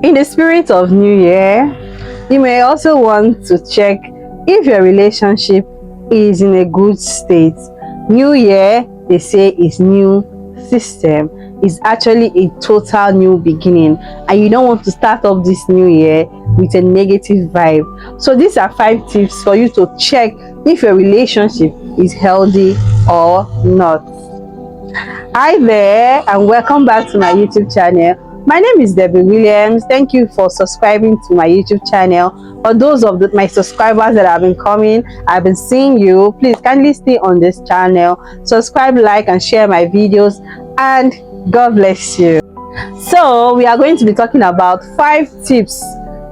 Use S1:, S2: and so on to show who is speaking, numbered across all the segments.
S1: In the spirit of New Year, you may also want to check if your relationship is in a good state. New Year, they say, is new system. Is actually a total new beginning, and you don't want to start off this new year with a negative vibe. So these are 5 tips for you to check if your relationship is healthy or not. Hi there, and welcome back to my YouTube channel. My name is Debbie Williams. Thank you for subscribing to my YouTube channel. For those of my subscribers that have been coming, I've been seeing you. Please kindly stay on this channel, subscribe, like, and share my videos, and God bless you. So we are going to be talking about 5 tips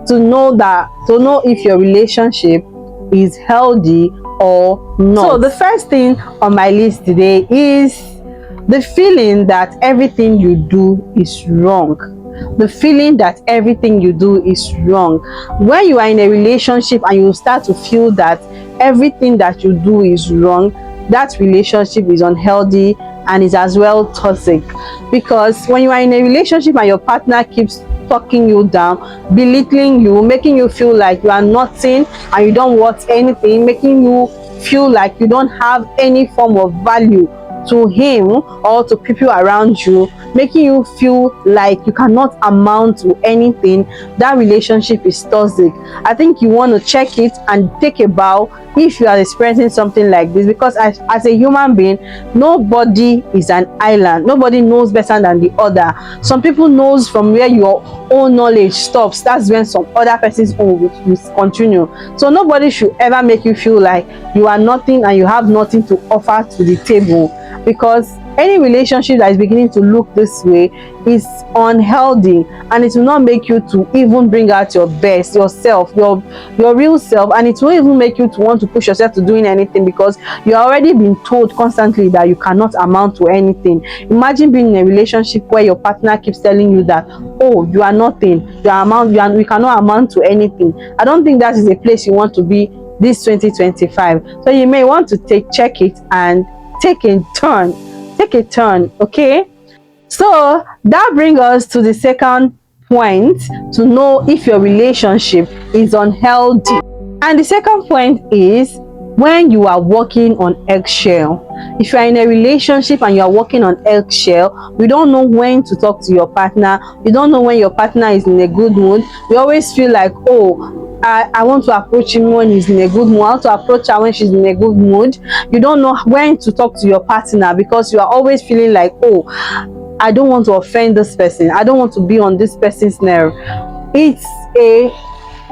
S1: to know if your relationship is healthy or not. So the first thing on my list today is the feeling that everything you do is wrong. The feeling that everything you do is wrong. When you are in a relationship and you start to feel that everything that you do is wrong, that relationship is unhealthy and is as well toxic. Because when you are in a relationship and your partner keeps talking you down, belittling you, making you feel like you are nothing and you don't want anything, making you feel like you don't have any form of value to him or to people around you, making you feel like you cannot amount to anything, that relationship is toxic. I think you want to check it and take a bow if you are experiencing something like this, because as a human being, nobody is an island. Nobody knows better than the other. Some people knows from where your own knowledge stops. That's when some other person's own will continue. So nobody should ever make you feel like you are nothing and you have nothing to offer to the table, because any relationship that is beginning to look this way is unhealthy, and it will not make you to even bring out your best, yourself, your real self, and it will even make you to want to push yourself to doing anything, because you are already been told constantly that you cannot amount to anything. Imagine being in a relationship where your partner keeps telling you that, oh, you are nothing, we cannot amount to anything. I don't think that is a place you want to be this 2025. So you may want to check it and take a turn, okay? So that brings us to the second point to know if your relationship is unhealthy. And the second point is when you are walking on eggshell. If you are in a relationship and you are walking on eggshell, you don't know when to talk to your partner, you don't know when your partner is in a good mood. You always feel like, oh, I want to approach him when he's in a good mood. I want to approach her when she's in a good mood. You don't know when to talk to your partner, because you are always feeling like, oh, I don't want to offend this person. I don't want to be on this person's nerve. It's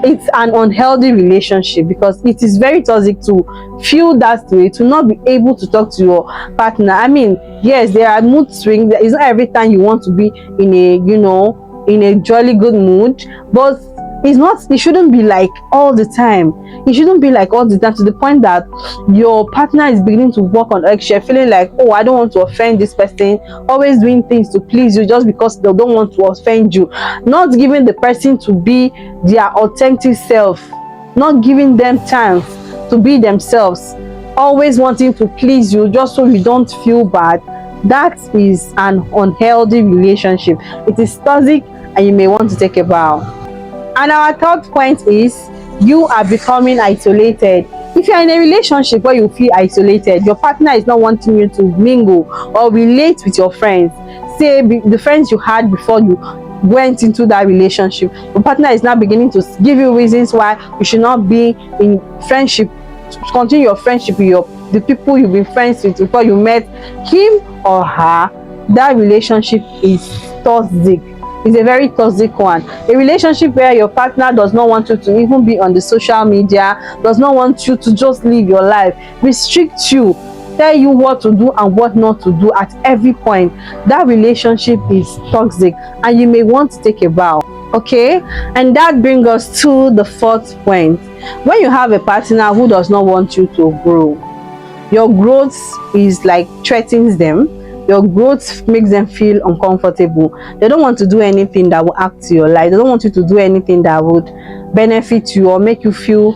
S1: an unhealthy relationship, because it is very toxic to feel that way, to not be able to talk to your partner. I mean, yes, there are mood swings. It's not every time you want to be in a jolly good mood, but it shouldn't be like all the time. It shouldn't be like all the time to the point that your partner is beginning to walk on eggshell, feeling like, oh, I don't want to offend this person, always doing things to please you just because they don't want to offend you, not giving the person to be their authentic self, not giving them chance to be themselves, always wanting to please you just so you don't feel bad. That is an unhealthy relationship. It is toxic, and you may want to take a bow. And our third point is you are becoming isolated. If you are in a relationship where you feel isolated, your partner is not wanting you to mingle or relate with your friends, say the friends you had before you went into that relationship, your partner is now beginning to give you reasons why you should not be in friendship, continue your friendship with the people you've been friends with before you met him or her. That relationship is toxic. It's a very toxic one. A relationship where your partner does not want you to even be on the social media, does not want you to just live your life, restrict you, tell you what to do and what not to do at every point. That relationship is toxic, and you may want to take a bow, okay? And that brings us to the fourth point. When you have a partner who does not want you to grow, your growth is like threatens them. Your growth makes them feel uncomfortable. They don't want to do anything that will add to your life. They don't want you to do anything that would benefit you or make you feel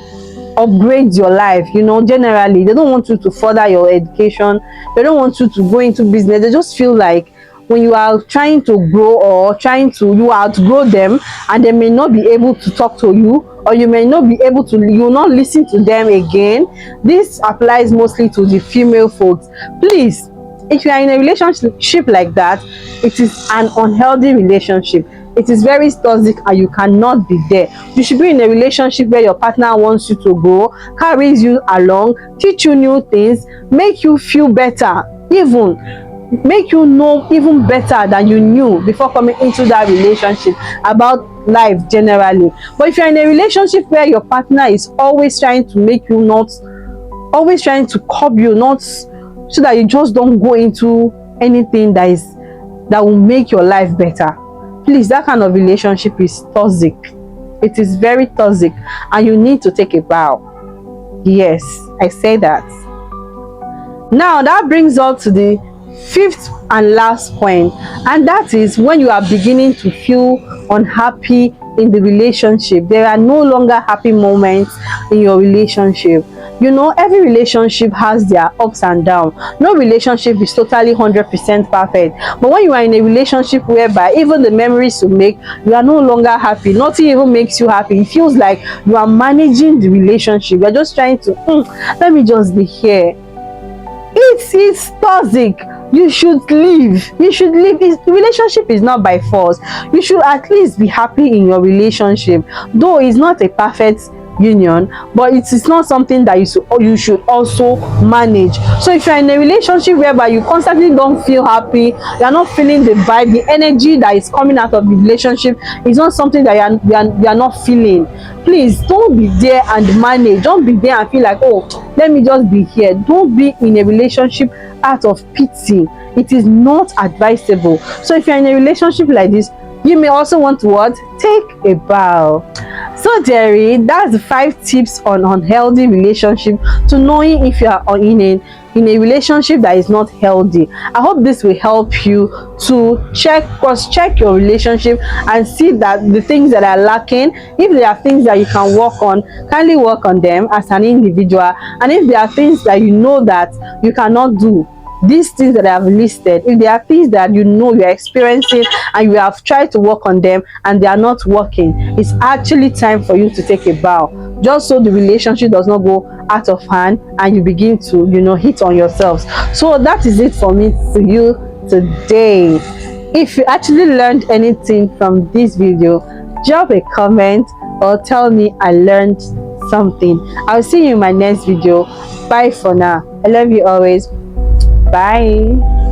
S1: upgrade your life. Generally, they don't want you to further your education. They don't want you to go into business. They just feel like, when you are trying to grow or you outgrow them, and they may not be able to talk to you, or you may not be able to, you will not listen to them again. This applies mostly to the female folks. Please, if you are in a relationship like that, it is an unhealthy relationship. It is very toxic and you cannot be there. You should be in a relationship where your partner wants you to grow, carries you along, teach you new things, make you feel better, even make you know even better than you knew before coming into that relationship about life generally. But if you're in a relationship where your partner is always trying to make you not, always trying to curb you, not so that you just don't go into anything that will make your life better, please, that kind of relationship is toxic. It is very toxic, and you need to take a bow. Yes, I say that. Now that brings us to the fifth and last point, and that is when you are beginning to feel unhappy in the relationship. There are no longer happy moments in your relationship. You know, every relationship has their ups and downs. No relationship is totally 100% perfect. But when you are in a relationship whereby even the memories you make, you are no longer happy, nothing even makes you happy. It feels like you are managing the relationship. You are just trying to, let me just be here. It's toxic. You should leave. You should leave. The relationship is not by force. You should at least be happy in your relationship. Though it's not a perfect union, but it is not something that you should also manage. So if you're in a relationship whereby you constantly don't feel happy, you're not feeling the vibe, the energy that is coming out of the relationship is not something that you're not feeling, please don't be there and manage. Don't be there and feel like, oh, let me just be here. Don't be in a relationship out of pity. It is not advisable. So if you're in a relationship like this, you may also want to what? Take a bow. So Jerry, that's the 5 tips on unhealthy relationship, to knowing if you are in a relationship that is not healthy. I hope this will help you to cross-check your relationship and see that the things that are lacking, if there are things that you can work on, kindly work on them as an individual. And if there are things that you know that you cannot do, these things that I have listed, if there are things that you know you're experiencing and you have tried to work on them and they are not working, it's actually time for you to take a bow, just so the relationship does not go out of hand and you begin to, hit on yourselves. So that is it for me to you today. If you actually learned anything from this video, drop a comment or tell me I learned something. I'll see you in my next video. Bye for now. I love you always. Bye.